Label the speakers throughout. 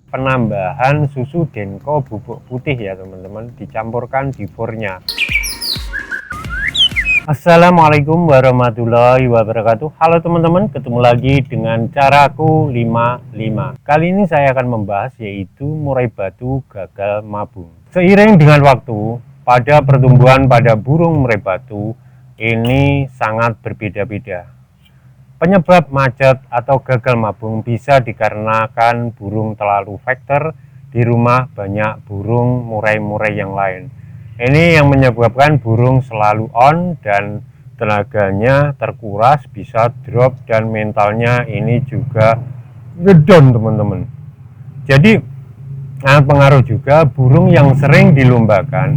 Speaker 1: penambahan susu Denko bubuk putih ya teman-teman, dicampurkan di fornya. Assalamualaikum warahmatullahi wabarakatuh. Halo teman-teman, ketemu lagi dengan caraku 55. Kali ini saya akan membahas yaitu murai batu gagal mabung. Seiring dengan waktu, pada pertumbuhan pada burung murai batu ini sangat berbeda-beda. Penyebab macet atau gagal mabung bisa dikarenakan burung terlalu faktor di rumah banyak burung murai-murai yang lain. Ini yang menyebabkan burung selalu on dan tenaganya terkuras, bisa drop dan mentalnya ini juga ngedon teman-teman. Jadi sangat pengaruh juga burung yang sering dilombakan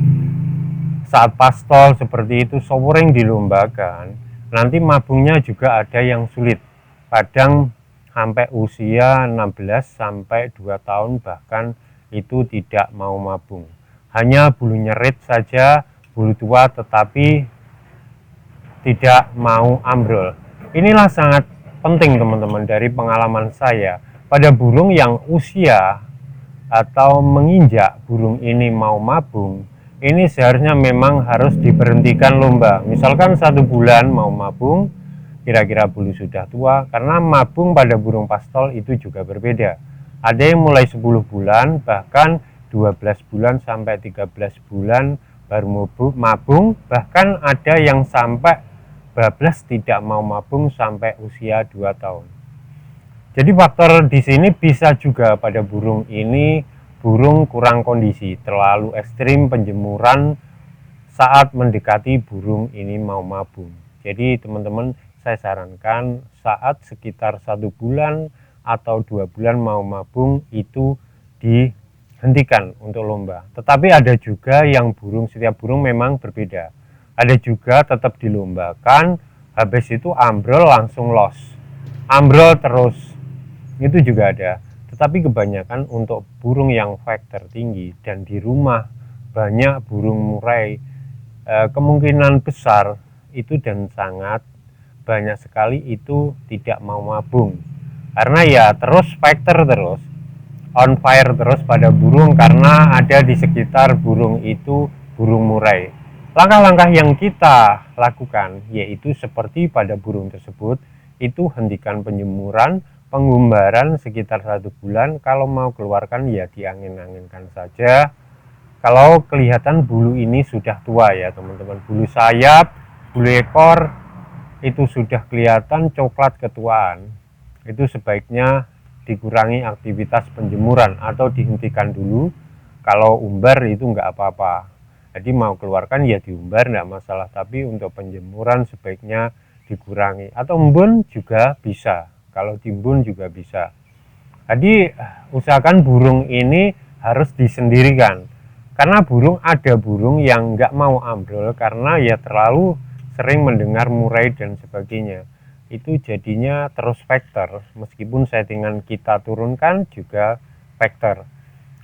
Speaker 1: saat pastol seperti itu sering dilombakan, nanti mabungnya juga ada yang sulit. Kadang sampai usia 16 sampai 2 tahun bahkan itu tidak mau mabung. Hanya bulu nyerit saja, bulu tua tetapi tidak mau ambrol. Inilah sangat penting teman-teman dari pengalaman saya. Pada burung yang usia atau menginjak burung ini mau mabung, ini seharusnya memang harus diberhentikan lomba. Misalkan 1 bulan mau mabung, kira-kira bulu sudah tua, karena mabung pada burung pastol itu juga berbeda. Ada yang mulai 10 bulan, bahkan 12 bulan sampai 13 bulan baru mabung, bahkan ada yang sampai bablas tidak mau mabung sampai usia 2 tahun. Jadi faktor di sini bisa juga pada burung ini, burung kurang kondisi, terlalu ekstrim penjemuran saat mendekati burung ini mau mabung. Jadi teman-teman, saya sarankan saat sekitar 1 bulan atau 2 bulan mau mabung itu dihentikan untuk lomba. Tetapi ada juga yang burung, setiap burung memang berbeda. Ada juga tetap dilombakan, habis itu ambrol langsung los. Ambrol terus, itu juga ada. Tetapi kebanyakan untuk burung yang faktor tinggi dan di rumah banyak burung murai, kemungkinan besar itu dan sangat banyak sekali itu tidak mau mabung, karena ya terus faktor terus on fire terus pada burung karena ada di sekitar burung itu burung murai. Langkah-langkah yang kita lakukan yaitu seperti pada burung tersebut, itu hentikan penjemuran, pengumbaran sekitar 1 bulan. Kalau mau keluarkan ya diangin-anginkan saja. Kalau kelihatan bulu ini sudah tua ya teman-teman, bulu sayap, bulu ekor itu sudah kelihatan coklat ketuaan, itu sebaiknya dikurangi aktivitas penjemuran atau dihentikan dulu. Kalau umbar itu nggak apa-apa, jadi mau keluarkan ya diumbar nggak masalah, tapi untuk penjemuran sebaiknya dikurangi. Atau embun juga bisa, kalau timbun juga bisa. Jadi usahakan burung ini harus disendirikan, karena ada burung yang nggak mau ambrol karena ya terlalu sering mendengar murai dan sebagainya. Itu jadinya terus faktor, meskipun settingan kita turunkan juga faktor.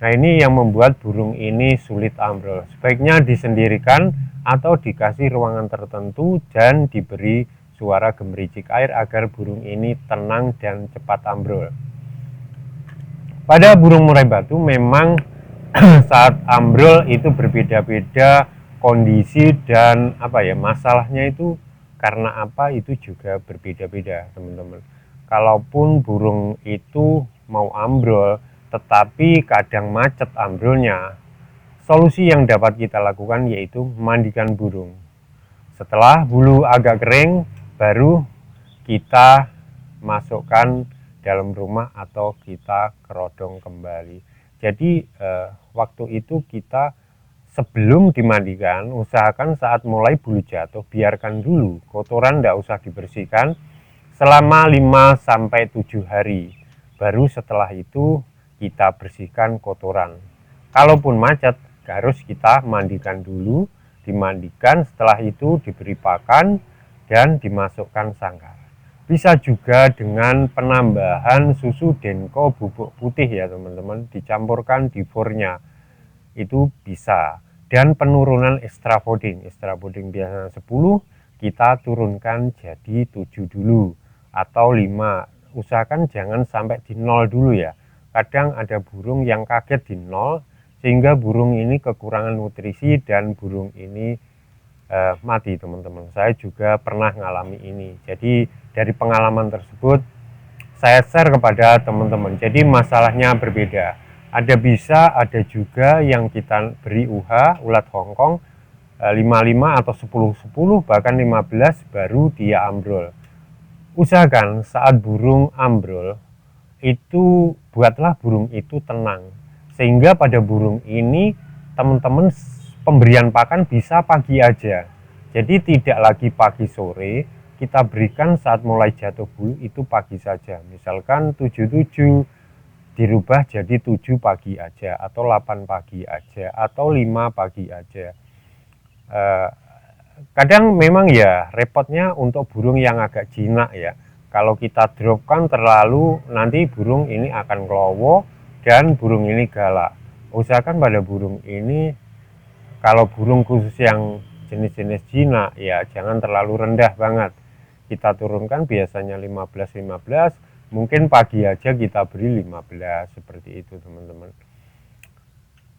Speaker 1: Nah ini yang membuat burung ini sulit ambrol. Sebaiknya disendirikan atau dikasih ruangan tertentu dan diberi suara gemericik air agar burung ini tenang dan cepat ambrol. Pada burung murai batu memang saat ambrol itu berbeda-beda kondisi dan masalahnya itu karena apa itu juga berbeda-beda teman-teman. Kalaupun burung itu mau ambrol tetapi kadang macet ambrolnya, solusi yang dapat kita lakukan yaitu mandikan burung. Setelah bulu agak kering baru kita masukkan dalam rumah atau kita kerodong kembali. Jadi waktu itu kita sebelum dimandikan usahakan saat mulai bulu jatuh biarkan dulu, kotoran tidak usah dibersihkan selama 5-7 hari. Baru setelah itu kita bersihkan kotoran. Kalaupun macet harus kita mandikan dulu, dimandikan, setelah itu diberi pakan dan dimasukkan sangkar. Bisa juga dengan penambahan susu Denko bubuk putih ya teman-teman, dicampurkan di fornya, itu bisa. Dan penurunan extra fooding biasanya 10, kita turunkan jadi 7 dulu atau 5. Usahakan jangan sampai di 0 dulu ya, kadang ada burung yang kaget di nol, sehingga burung ini kekurangan nutrisi dan burung ini mati teman-teman. Saya juga pernah mengalami ini. Jadi dari pengalaman tersebut saya share kepada teman-teman. Jadi masalahnya berbeda. Ada bisa, ada juga yang kita beri ulat Hongkong 55 atau 10-10 bahkan 15 baru dia ambrol. Usahakan saat burung ambrol itu buatlah burung itu tenang, sehingga pada burung ini teman-teman pemberian pakan bisa pagi aja. Jadi tidak lagi pagi sore, kita berikan saat mulai jatuh bulu itu pagi saja. Misalkan 7-7 dirubah jadi 7 pagi aja, atau 8 pagi aja, atau 5 pagi aja. Kadang memang ya repotnya untuk burung yang agak jinak ya. Kalau kita dropkan terlalu, nanti burung ini akan kelowo dan burung ini galak. Usahakan pada burung ini, kalau burung khusus yang jenis-jenis jinak ya jangan terlalu rendah banget. Kita turunkan biasanya 15-15, mungkin pagi aja kita beri 15, seperti itu teman-teman.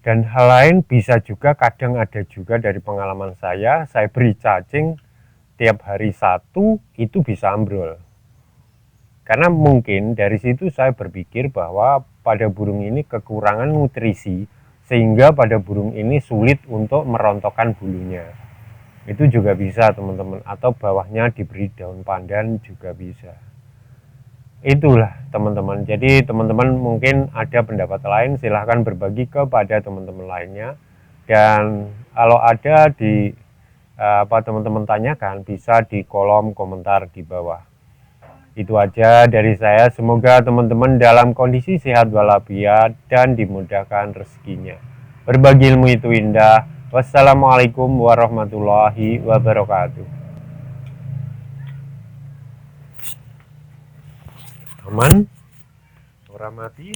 Speaker 1: Dan hal lain bisa juga, kadang ada juga dari pengalaman saya beri cacing tiap hari satu itu bisa ambrol. Karena mungkin dari situ saya berpikir bahwa pada burung ini kekurangan nutrisi, sehingga pada burung ini sulit untuk merontokkan bulunya. Itu juga bisa teman-teman, atau bawahnya diberi daun pandan juga bisa. Itulah teman-teman. Jadi teman-teman mungkin ada pendapat lain, silahkan berbagi kepada teman-teman lainnya. Dan kalau ada di apa teman-teman tanyakan, bisa di kolom komentar di bawah. Itu aja dari saya. Semoga teman-teman dalam kondisi sehat walafiat dan dimudahkan rezekinya. Berbagi ilmu itu indah. Wassalamualaikum warahmatullahi wabarakatuh. Aman, ora mati.